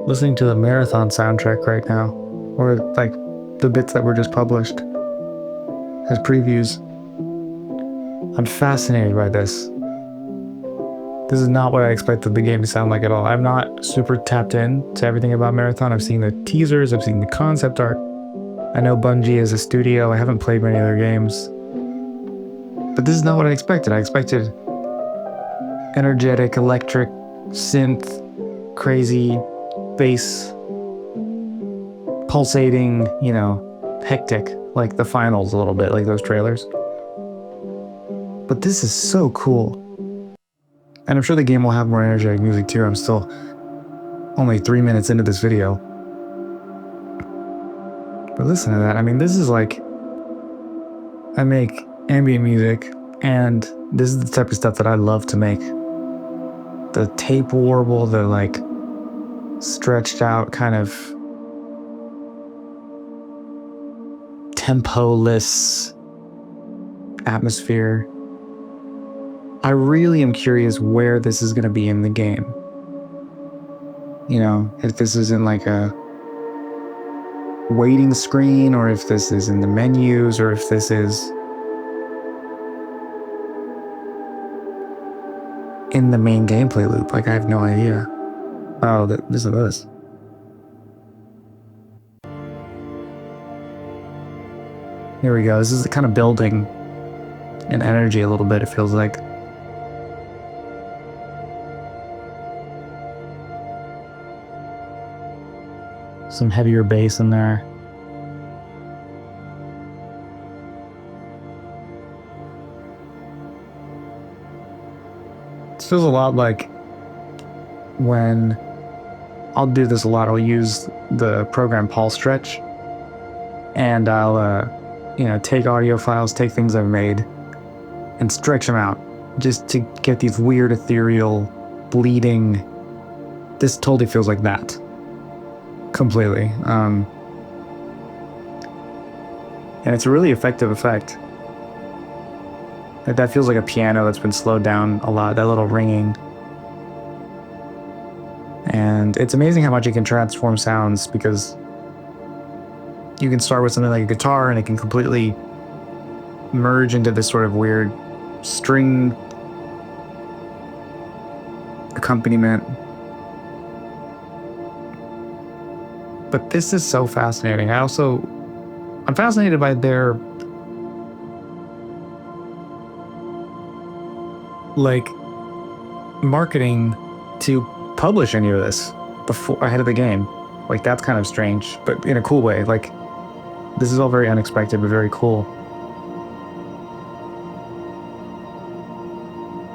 listening to the Marathon soundtrack right now, or like the bits that were just published as previews. I'm fascinated by this. This is not what I expected the game to sound like at all. I'm not super tapped in to everything about Marathon. I've seen the teasers, I've seen the concept art. I know Bungie is a studio. I haven't played many other games. But this is not what I expected. I expected energetic, electric, synth, crazy, bass, pulsating, hectic, like the finals a little bit, like those trailers. But this is so cool. And I'm sure the game will have more energetic music too. I'm still only 3 minutes into this video. But listen to that. I mean, this is like, I make ambient music, and this is the type of stuff that I love to make. The tape warble, the like stretched out kind of tempo-less atmosphere. I really am curious where this is going to be in the game. If this is in like a waiting screen, or if this is in the menus, or if this is in the main gameplay loop. Like, I have no idea. Oh, this is this. Here we go. This is kind of building an energy a little bit, it feels like. Some heavier bass in there. This feels a lot like when I'll do this a lot. I'll use the program Pulse Stretch, and I'll take audio files, take things I've made, and stretch them out just to get these weird ethereal bleeding. This totally feels like that. Completely. And it's a really effective effect. That feels like a piano that's been slowed down a lot, that little ringing. And it's amazing how much it can transform sounds, because you can start with something like a guitar and it can completely merge into this sort of weird string accompaniment. But this is so fascinating. I'm fascinated by their marketing to publish any of this ahead of the game. Like, that's kind of strange, but in a cool way. Like, this is all very unexpected, but very cool.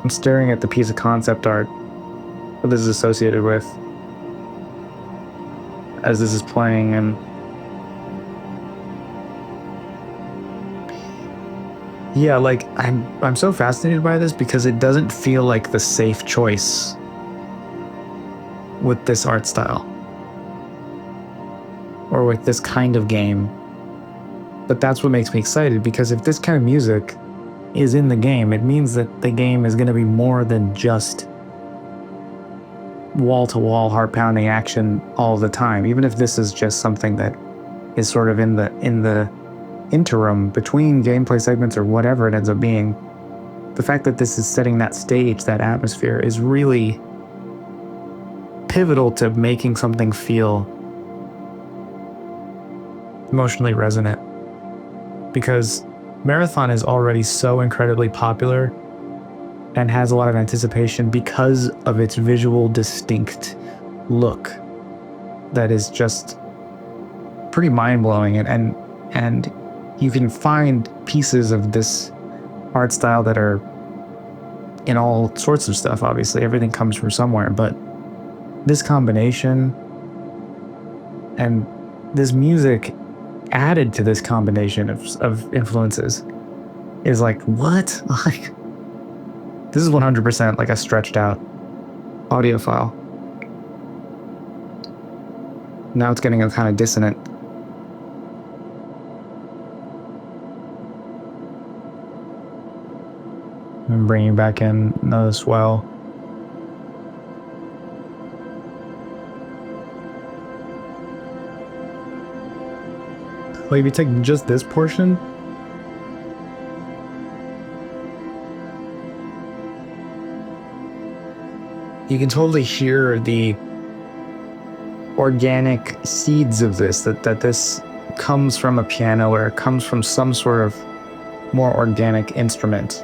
I'm staring at the piece of concept art that this is associated with as this is playing, and yeah, like, I'm so fascinated by this because it doesn't feel like the safe choice with this art style or with this kind of game. But that's what makes me excited, because if this kind of music is in the game, it means that the game is going to be more than just wall-to-wall heart-pounding action all the time. Even if this is just something that is sort of in the interim between gameplay segments or whatever it ends up being, the fact that this is setting that stage, that atmosphere, is really pivotal to making something feel emotionally resonant. Because Marathon is already so incredibly popular and has a lot of anticipation because of its visual distinct look that is just pretty mind-blowing, and you can find pieces of this art style that are in all sorts of stuff. Obviously, everything comes from somewhere, but this combination and this music added to this combination of influences is like, what? Like, this is 100% like a stretched out audio file. Now it's getting a kind of dissonant. And bringing back in another swell. Like if you take just this portion, you can totally hear the organic seeds of this, that this comes from a piano or it comes from some sort of more organic instrument.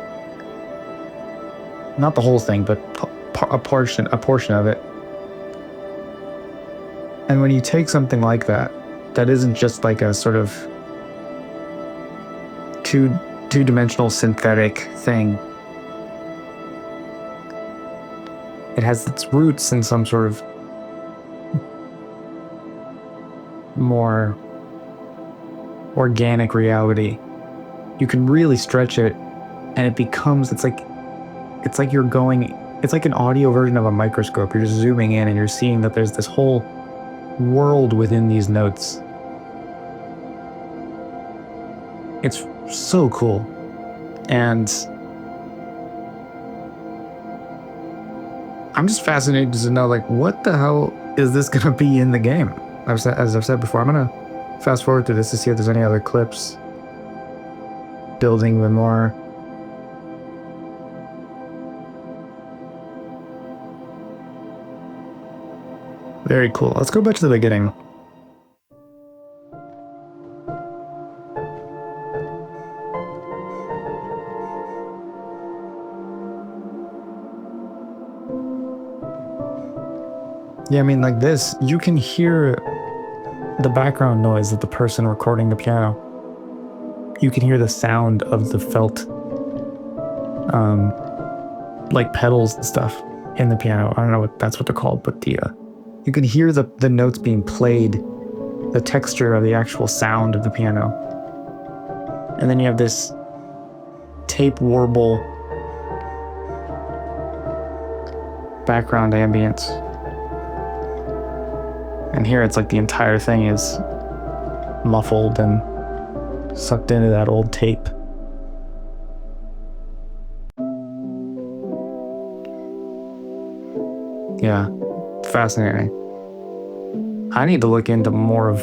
Not the whole thing, but a portion of it. And when you take something like that, that isn't just like a sort of two-dimensional synthetic thing. It has its roots in some sort of more organic reality. You can really stretch it, and it becomes, it's like you're going, it's like an audio version of a microscope. You're just zooming in and you're seeing that there's this whole world within these notes. It's so cool. And I'm just fascinated to know, like, what the hell is this gonna be in the game? As I've said before, I'm gonna fast forward through this to see if there's any other clips building even more. Very cool. Let's go back to the beginning. Yeah, I mean, like this, you can hear the background noise of the person recording the piano. You can hear the sound of the felt, like pedals and stuff in the piano. I don't know what that's what they're called, but you can hear the notes being played, the texture of the actual sound of the piano. And then you have this tape warble background ambience. And here it's like the entire thing is muffled and sucked into that old tape. Yeah, fascinating. I need to look into more of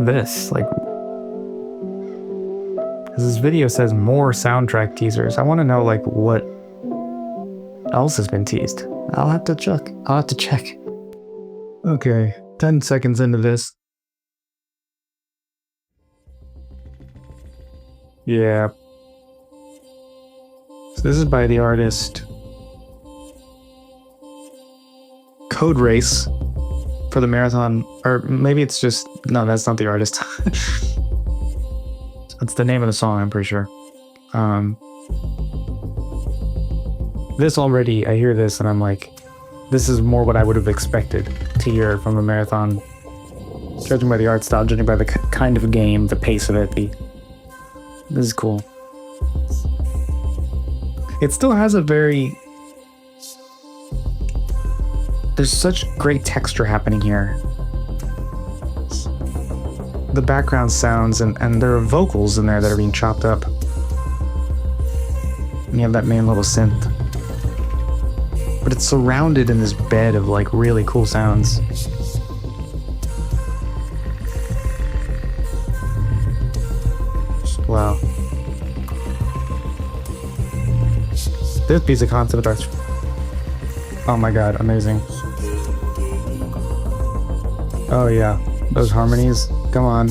this, like, because this video says more soundtrack teasers. I want to know, like, what else has been teased. I'll have to check. Okay, 10 seconds into this. Yeah. So this is by the artist Code Race for the Marathon, or maybe it's just, no, that's not the artist. That's the name of the song, I'm pretty sure. This already, I hear this and I'm like, this is more what I would have expected to hear from a Marathon. Judging by the art style, judging by the kind of game, the pace of it, this is cool. It still has a very... There's such great texture happening here. The background sounds, and there are vocals in there that are being chopped up. And you have that main little synth. But it's surrounded in this bed of like really cool sounds. Wow. This piece of concept art. Oh my god, amazing. Oh yeah, those harmonies. Come on.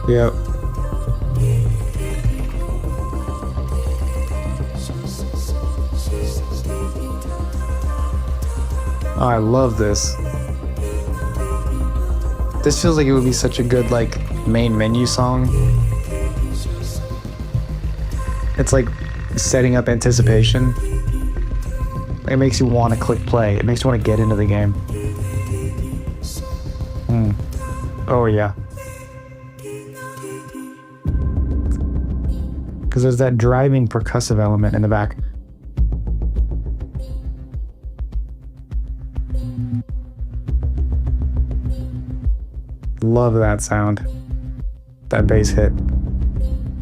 Yep. Oh, I love this. This feels like it would be such a good, like, main menu song. It's like setting up anticipation. It makes you want to click play. It makes you want to get into the game. Oh, yeah. Because there's that driving percussive element in the back. Love that sound. That bass hit.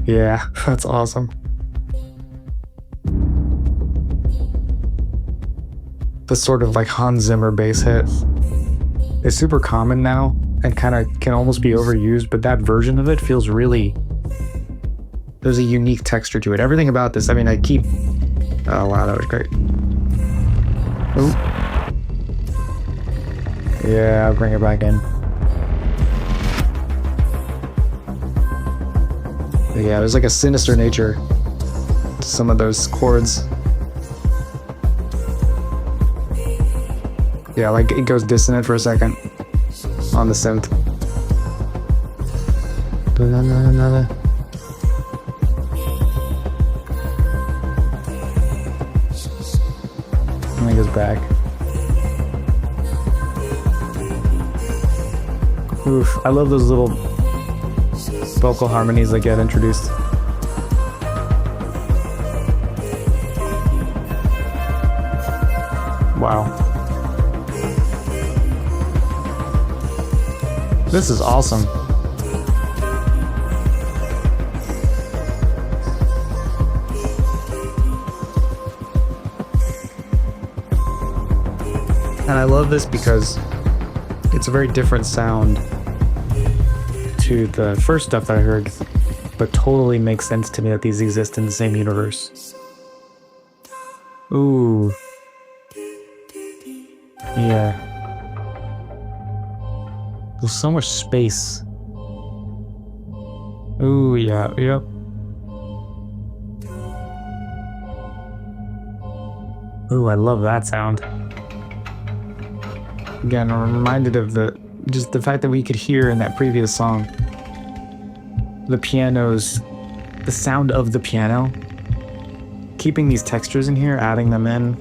Yeah, that's awesome. The sort of like Hans Zimmer bass hit is super common now and kind of can almost be overused, but that version of it feels really, there's a unique texture to it. Everything about this, I mean, oh wow, that was great. Ooh. Yeah, I'll bring it back in. But yeah, there's like a sinister nature to some of those chords. Yeah, like it goes dissonant for a second on the synth. And it goes back. Oof, I love those little vocal harmonies that get introduced. Wow. This is awesome. And I love this because it's a very different sound to the first stuff that I heard, but totally makes sense to me that these exist in the same universe. Ooh. Yeah. There's so much space. Ooh, yeah, yep. Ooh, I love that sound. Again, I'm reminded of just the fact that we could hear in that previous song the sound of the piano. Keeping these textures in here, adding them in,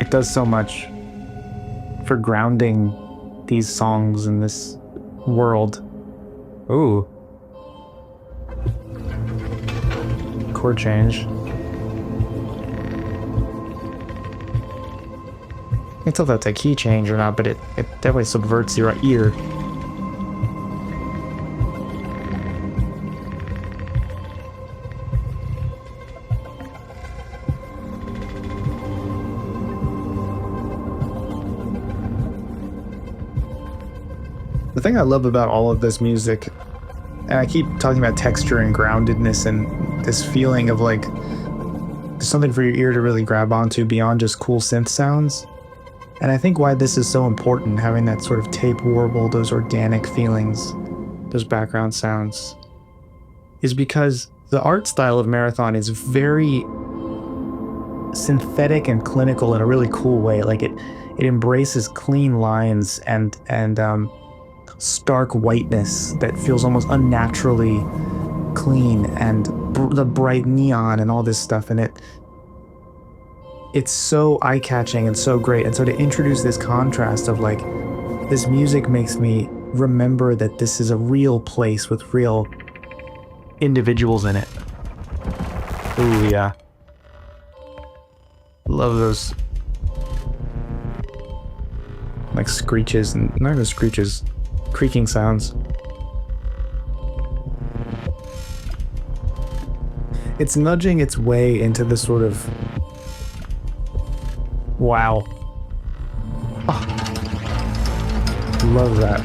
it does so much for grounding these songs in this world. Ooh. Chord change. I can't tell if that's a key change or not, but it definitely subverts your ear. The thing I love about all of this music, and I keep talking about texture and groundedness and this feeling of like something for your ear to really grab onto beyond just cool synth sounds. And I think why this is so important, having that sort of tape warble, those organic feelings, those background sounds, is because the art style of Marathon is very synthetic and clinical in a really cool way. Like it embraces clean lines and stark whiteness that feels almost unnaturally clean, and the bright neon and all this stuff in it. It's so eye-catching and so great. And so to introduce this contrast of like, this music makes me remember that this is a real place with real individuals in it. Ooh, yeah. Love those like screeches, and not even screeches, creaking sounds. It's nudging its way into this sort of wow. Oh, love that.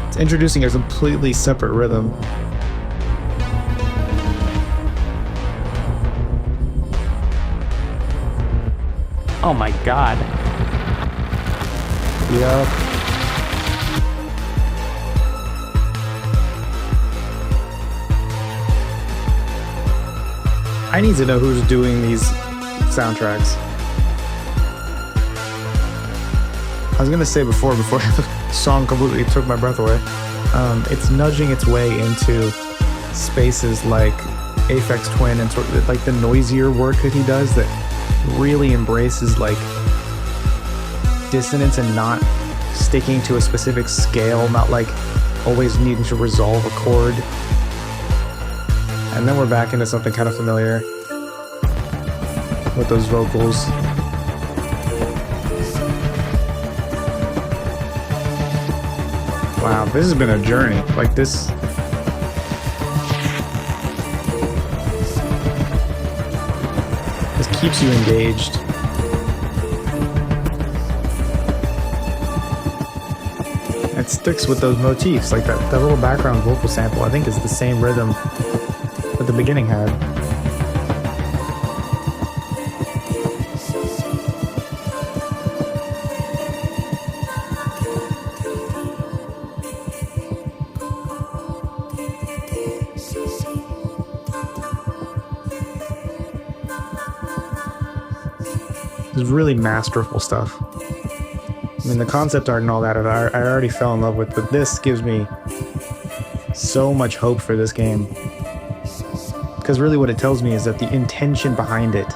It's introducing a completely separate rhythm. Oh my god. Yup. I need to know who's doing these soundtracks. I was gonna say before the song completely took my breath away. It's nudging its way into spaces like Aphex Twin and sort of like the noisier work that he does that really embraces like dissonance and not sticking to a specific scale, not like always needing to resolve a chord. And then we're back into something kind of familiar with those vocals. Wow, this has been a journey. Like this keeps you engaged. It sticks with those motifs, like that little background vocal sample, I think is the same rhythm that the beginning had. It's really masterful stuff. I mean, the concept art and all that, I already fell in love with, but this gives me so much hope for this game. Because really what it tells me is that the intention behind it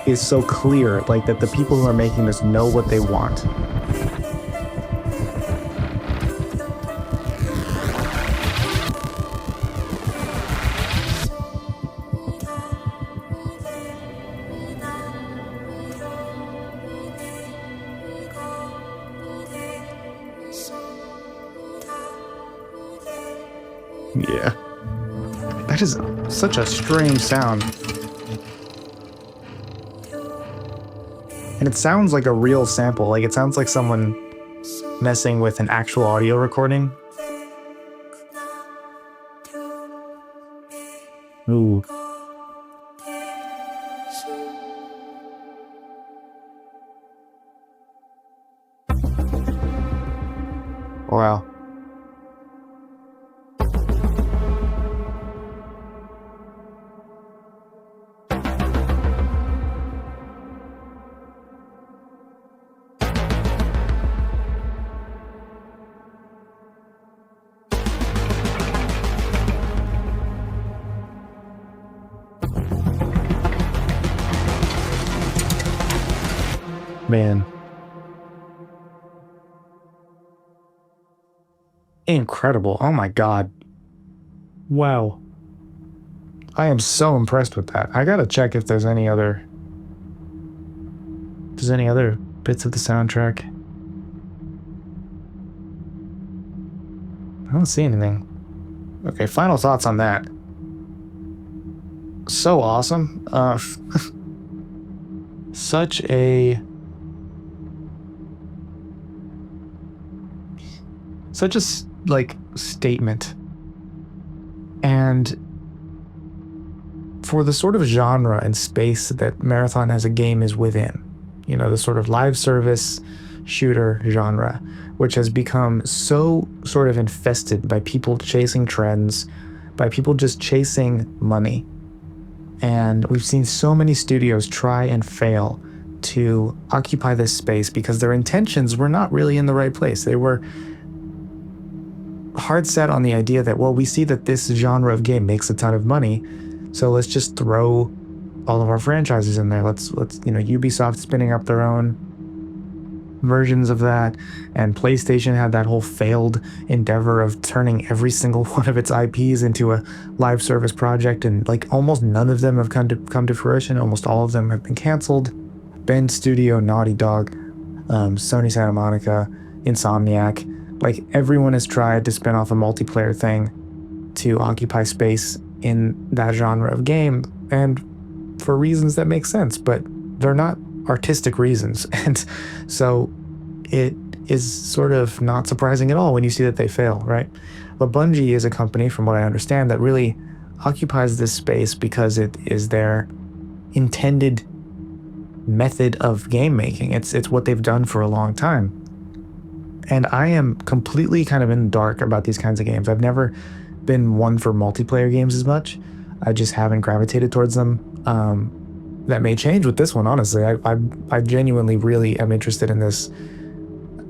is so clear, like that the people who are making this know what they want. Yeah. That is such a strange sound. And it sounds like a real sample. Like, it sounds like someone messing with an actual audio recording. Ooh. Wow. Man. Incredible. Oh my god. Wow. I am so impressed with that. I gotta check if there's any other bits of the soundtrack. I don't see anything. Okay, final thoughts on that. So awesome. Such a like statement, and for the sort of genre and space that Marathon as a game is within, you know, the sort of live service shooter genre, which has become so sort of infested by people chasing trends, by people just chasing money. And we've seen so many studios try and fail to occupy this space because their intentions were not really in the right place. They were hard set on the idea that, well, we see that this genre of game makes a ton of money, so let's just throw all of our franchises in there. Let's you know, Ubisoft spinning up their own versions of that, and PlayStation had that whole failed endeavor of turning every single one of its IPs into a live service project, and like almost none of them have come to fruition. Almost all of them have been canceled. Bend Studio, Naughty Dog, Sony Santa Monica, Insomniac, like everyone has tried to spin off a multiplayer thing to occupy space in that genre of game, and for reasons that make sense, but they're not artistic reasons. And so it is sort of not surprising at all when you see that they fail, right? But Bungie is a company, from what I understand, that really occupies this space because it is their intended method of game making. It's what they've done for a long time. And I am completely kind of in the dark about these kinds of games. I've never been one for multiplayer games as much. I just haven't gravitated towards them. That may change with this one, honestly. I genuinely really am interested in this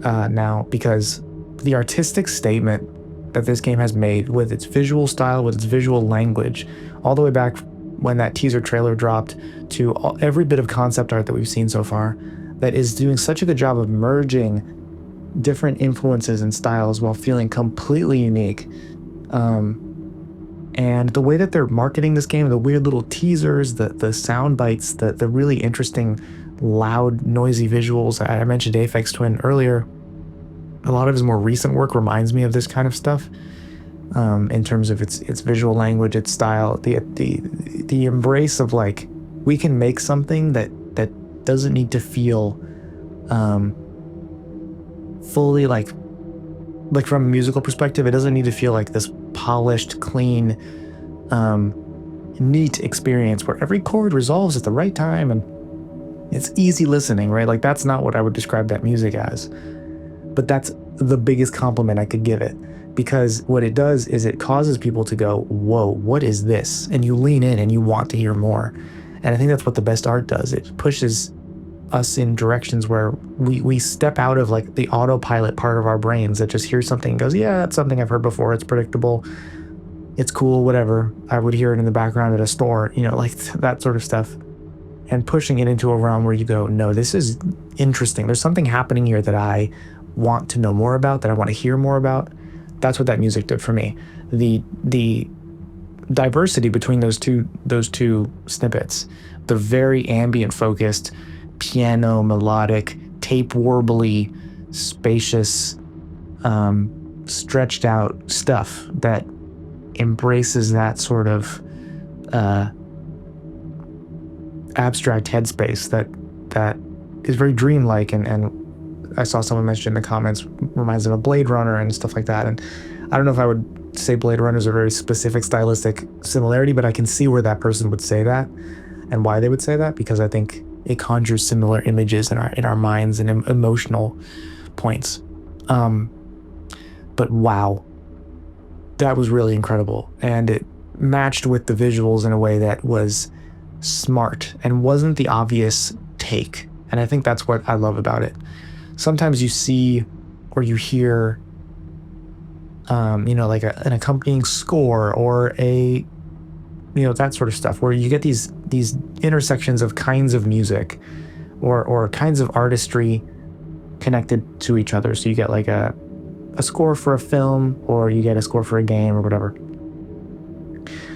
now, because the artistic statement that this game has made with its visual style, with its visual language, all the way back when that teaser trailer dropped to every bit of concept art that we've seen so far, that is doing such a good job of merging different influences and styles while feeling completely unique. And the way that they're marketing this game, the weird little teasers, the sound bites, the really interesting, loud, noisy visuals. I mentioned Aphex Twin earlier. A lot of his more recent work reminds me of this kind of stuff, in terms of its visual language, its style, the embrace of like, we can make something that doesn't need to feel fully like Like from a musical perspective, it doesn't need to feel like this polished, clean, neat experience where every chord resolves at the right time and it's easy listening, right? Like that's not what I would describe that music as. But that's the biggest compliment I could give it, because what it does is it causes people to go, whoa, what is this? And you lean in and you want to hear more. And I think that's what the best art does. It pushes us in directions where we step out of like the autopilot part of our brains that just hears something and goes, yeah, that's something I've heard before. It's predictable. It's cool, whatever. I would hear it in the background at a store, like that sort of stuff. And pushing it into a realm where you go, no, this is interesting. There's something happening here that I want to know more about, that I want to hear more about. That's what that music did for me. The diversity between those two snippets, the very ambient focused, piano, melodic, tape warbly, spacious, stretched out stuff that embraces that sort of abstract headspace that is very dreamlike, and I saw someone mention in the comments reminds them of Blade Runner and stuff like that. And I don't know if I would say Blade Runner is a very specific stylistic similarity, but I can see where that person would say that and why they would say that, because I think it conjures similar images in our minds and emotional points. But wow, that was really incredible, and it matched with the visuals in a way that was smart and wasn't the obvious take. And I think that's what I love about it. Sometimes you see or you hear, like an accompanying score or that sort of stuff, where you get these intersections of kinds of music or kinds of artistry connected to each other. So you get like a score for a film, or you get a score for a game or whatever.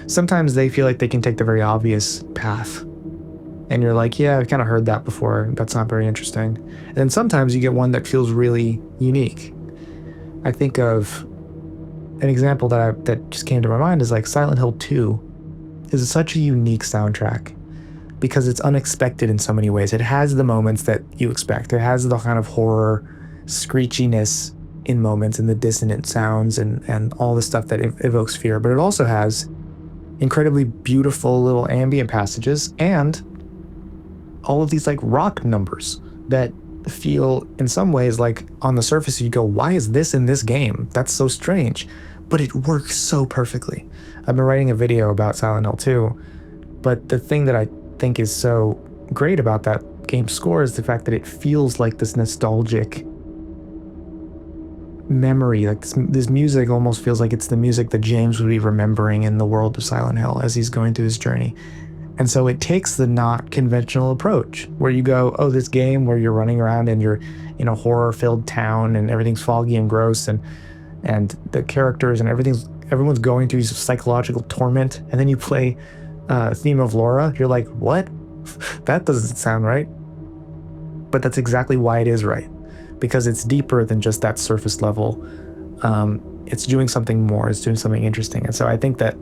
Sometimes they feel like they can take the very obvious path, and you're like, yeah, I've kind of heard that before. That's not very interesting. And then sometimes you get one that feels really unique. I think of an example that just came to my mind is like Silent Hill 2 is such a unique soundtrack because it's unexpected in so many ways. It has the moments that you expect. It has the kind of horror screechiness in moments and the dissonant sounds and all the stuff that evokes fear. But it also has incredibly beautiful little ambient passages and all of these like rock numbers that feel in some ways like on the surface you go, why is this in this game? That's so strange. But it works so perfectly. I've been writing a video about Silent Hill 2, but the thing that I think is so great about that game score is the fact that it feels like this nostalgic memory. Like this music almost feels like it's the music that James would be remembering in the world of Silent Hill as he's going through his journey. And so it takes the not conventional approach where you go, oh, this game where you're running around and you're in a horror-filled town and everything's foggy and gross and the characters and everyone's going through psychological torment, and then you play Theme of Laura, you're like, what? That doesn't sound right. But that's exactly why it is right, because it's deeper than just that surface level. It's doing something more, it's doing something interesting. And so I think that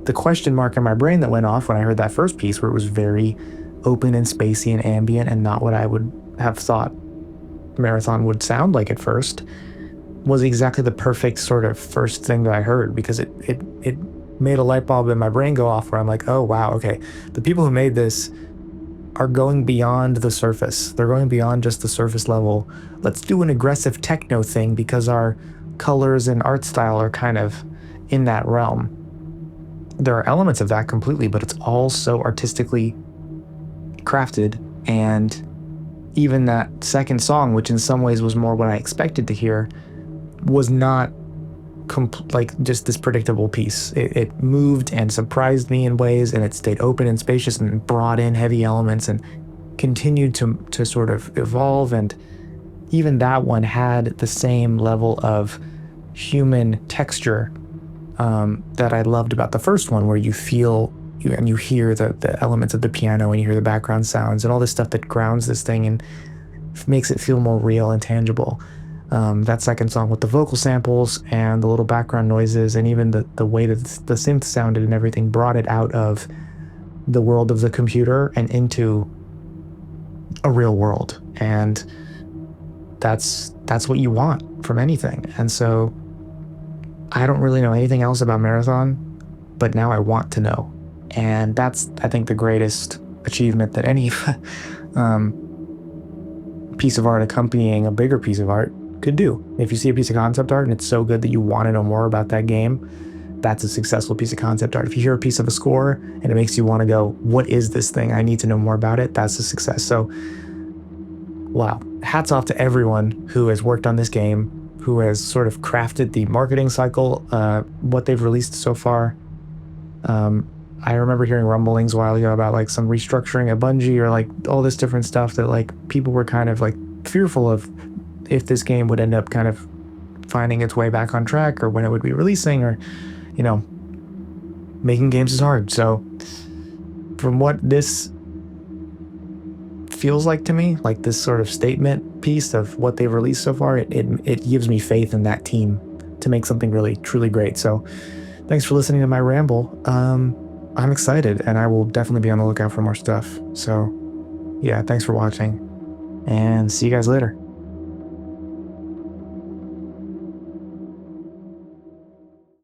the question mark in my brain that went off when I heard that first piece, where it was very open and spacey and ambient and not what I would have thought Marathon would sound like at first, was exactly the perfect sort of first thing that I heard, because it made a light bulb in my brain go off where I'm like, oh wow, okay, the people who made this are going beyond the surface. They're going beyond just the surface level. Let's do an aggressive techno thing because our colors and art style are kind of in that realm. There are elements of that completely, but it's all so artistically crafted. And even that second song, which in some ways was more what I expected to hear, was not like just this predictable piece. It moved and surprised me in ways, and it stayed open and spacious and brought in heavy elements and continued to sort of evolve. And even that one had the same level of human texture that I loved about the first one, where you feel and you hear the elements of the piano and you hear the background sounds and all this stuff that grounds this thing and makes it feel more real and tangible. That second song with the vocal samples and the little background noises and even the way that the synth sounded and everything brought it out of the world of the computer and into a real world. And that's what you want from anything. And so I don't really know anything else about Marathon, but now I want to know. And that's, I think, the greatest achievement that any piece of art accompanying a bigger piece of art could do. If you see a piece of concept art and it's so good that you want to know more about that game, that's a successful piece of concept art. If you hear a piece of a score and it makes you want to go, what is this thing? I need to know more about it. That's a success. So, wow. Hats off to everyone who has worked on this game, who has sort of crafted the marketing cycle, what they've released so far. I remember hearing rumblings a while ago about like some restructuring at Bungie or like all this different stuff that like people were kind of like fearful of if this game would end up kind of finding its way back on track or when it would be releasing, or, you know, making games is hard. So from what this feels like to me, like this sort of statement piece of what they've released so far, it gives me faith in that team to make something really, truly great. So thanks for listening to my ramble. I'm excited, and I will definitely be on the lookout for more stuff. So yeah, thanks for watching, and see you guys later.